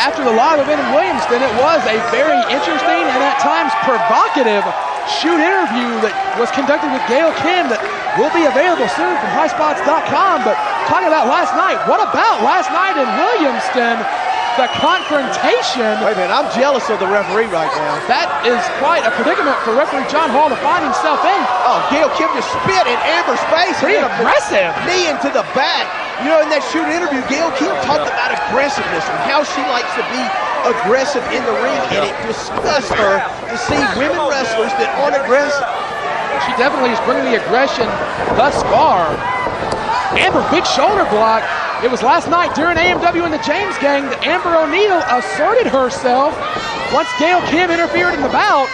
After the live event in Williamston, it was a very interesting and at times provocative shoot interview that was conducted with Gail Kim that will be available soon from highspots.com. But talking about last night, what about last night in Williamston? The confrontation. Wait a minute, I'm jealous of the referee right now. That is quite a predicament for referee John Hall to find himself in. Oh, Gail Kim just spit in Amber's face. Pretty aggressive. Knee into the back. You know, in that shoot interview, Gail Kim talked about aggressiveness and how she likes to be aggressive in the ring, and it disgusts her to see women wrestlers that aren't aggressive. She definitely is bringing the aggression thus far. Amber, big shoulder block. It was last night during AMW and the James Gang that Amber O'Neal asserted herself once Gail Kim interfered in the bout.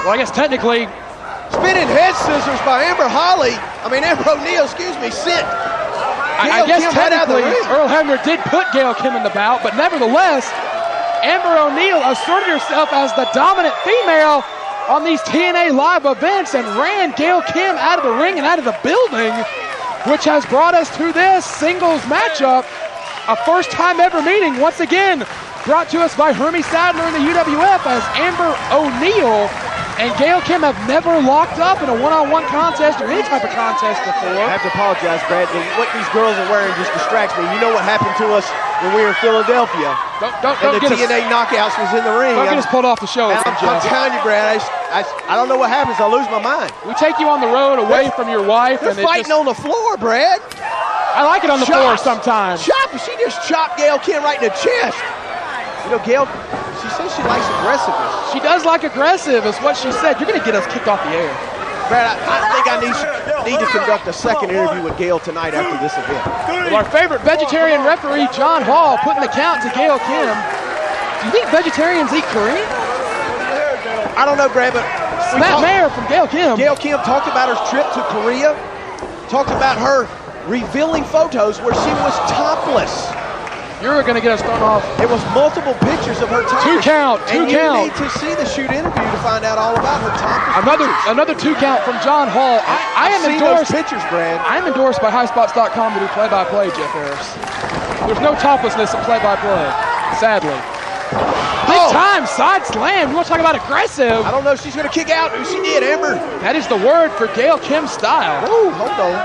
Well, I guess technically. Spinning head scissors by Amber O'Neal, excuse me, sent I guess technically Earl Hebner did put Gail Kim in the bout, but nevertheless, Amber O'Neal asserted herself as the dominant female on these TNA live events and ran Gail Kim out of the ring and out of the building, which has brought us to this singles matchup, a first time ever meeting, once again brought to us by Hermie Sadler in the UWF, as Amber O'Neal and Gail Kim have never locked up in a one-on-one contest or any type of contest before. I have to apologize, Brad. What these girls are wearing just distracts me. You know what happened to us when we were in Philadelphia? Don't and the get TNA knockouts was in the ring. Don't get us pulled off the show. I'm telling you, Brad, I don't know what happens. I lose my mind. We take you on the road away from your wife. They're fighting on the floor, Brad. I like it on the floor sometimes. She just chopped Gail Kim right in the chest. You know, Gail, she says she likes aggressiveness. She does like aggressive, is what she said. You're going to get us kicked off the air. Brad, I think I need to conduct a second interview with Gail tonight after this event. Well, our favorite vegetarian referee, John Hall, putting the count to Gail Kim. Do you think vegetarians eat Korean? I don't know, Brad, but Matt Mayer from Gail Kim. Gail Kim talked about her trip to Korea, talked about her revealing photos where she was topless. You're going to get us thrown off. It was multiple pictures of her topless. Two count. You need to see the shoot interview to find out all about her topless. Another 2 count from John Hall. I am endorsed. Those pictures, Brad. I am endorsed by highspots.com to do play-by-play, Jeff Harris. There's no toplessness in play-by-play, sadly. Big time side slam. You want to talk about aggressive? I don't know if she's going to kick out. She did, Amber. That is the word for Gail Kim style. Oh, hold on.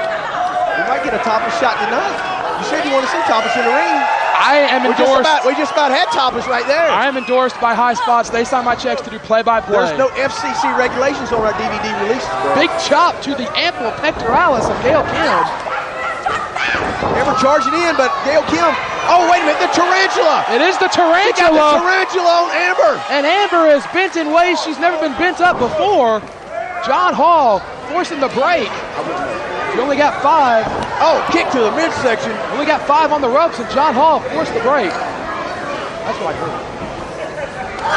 We might get a topless shot tonight. You said you want to see topless in the ring. I am endorsed. We just about had topless right there. I am endorsed by High Spots. They sign my checks to do play-by-play. There's no FCC regulations on our DVD releases, bro. Big chop to the ample pectoralis of Gail Kim. Never charging in, but Gail Kim. Oh, wait a minute, the tarantula. It is the tarantula. She got the tarantula on Amber. And Amber is bent in ways she's never been bent up before. John Hall forcing the break. You only got 5. Oh, kick to the midsection. Only got 5 on the ropes, and John Hall forced the break. That's what I heard.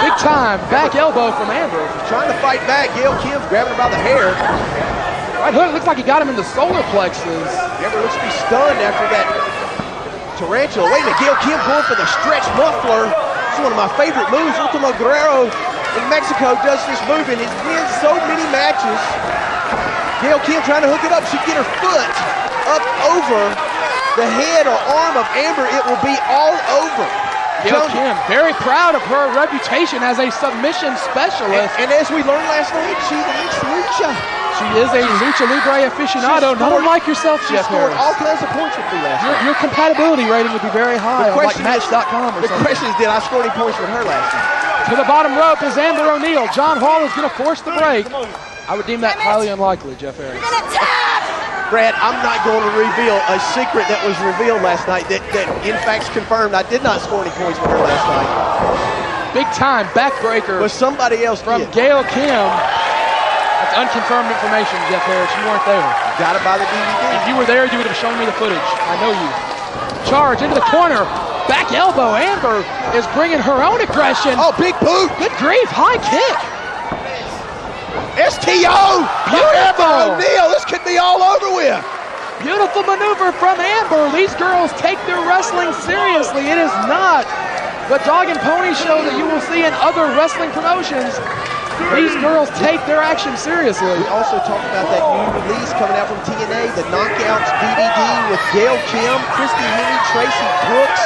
Big time back elbow from Amber. Trying to fight back. Gail Kim's grabbing her by the hair. Right hook looks like he got him in the solar plexus. Amber looks to be stunned after that tarantula. Wait a minute, Gail Kim going for the stretch muffler. It's one of my favorite moves. Ultimo Guerrero in Mexico does this move, and he's wins so many matches. Gail Kim trying to hook it up. She can get her foot up over the head or arm of Amber. It will be all over. Gail Kim, very proud of her reputation as a submission specialist. And as we learned last night, she likes lucha. She is a lucha libre aficionado, not unlike yourself, Jeff Harris. She scored all kinds of points with me last night. Your compatibility rating would be very high, like Match.com or something. The question is, did I score any points with her last night? To the bottom rope is Amber O'Neal. John Hall is going to force the break. I would deem that highly unlikely, Jeff Harris. Brad, I'm not going to reveal a secret that was revealed last night that in fact confirmed I did not score any points with her last night. Big time backbreaker. Was somebody else from Gail Kim. That's unconfirmed information, Jeff Harris. You weren't there. Got it by the DVD. If you were there, you would have shown me the footage. I know you. Charge into the corner. Back elbow. Amber is bringing her own aggression. Oh, big boot. Good grief. High kick. STO! Beautiful! O'Neal, this could be all over with. Beautiful maneuver from Amber. These girls take their wrestling seriously. It is not the dog and pony show that you will see in other wrestling promotions. These girls take their action seriously. We also talked about that new release coming out from TNA, the Knockouts DVD with Gail Kim, Christy Henry, Tracy Brooks.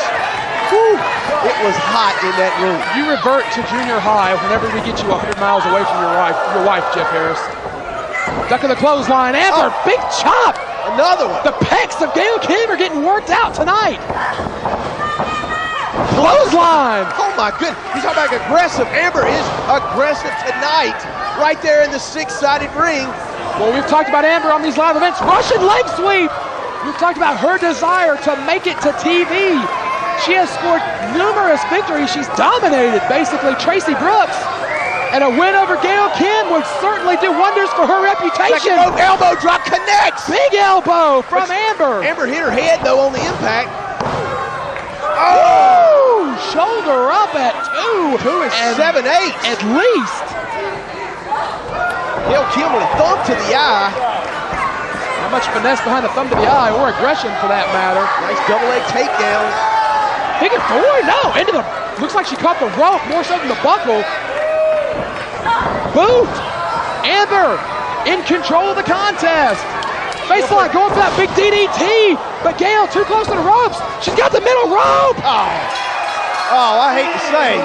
Whew. It was hot in that room. You revert to junior high whenever we get you 100 miles away from your wife, Jeff Harris. Duck of the clothesline. Amber, big chop. Another one. The pecs of Gail Kim are getting worked out tonight. Clothesline. Oh my goodness. You talk about aggressive. Amber is aggressive tonight. Right there in the six-sided ring. Well, we've talked about Amber on these live events. Russian leg sweep. We've talked about her desire to make it to TV. She has scored numerous victories. She's dominated, basically, Tracy Brooks. And a win over Gail Kim would certainly do wonders for her reputation. Second rope elbow drop connects. Big elbow from Amber. Amber hit her head, though, on the impact. Oh! Shoulder up at 2. 2 is 7-8. At least. Gail Kim with a thumb to the eye. Not much finesse behind the thumb to the eye, or aggression for that matter. Nice double leg takedown. Big authority, no, into the, looks like she caught the rope more so than the buckle. Boot. Amber in control of the contest. Baseline going for that big DDT, but Gail too close to the ropes. She's got the middle rope. Oh, I hate to say,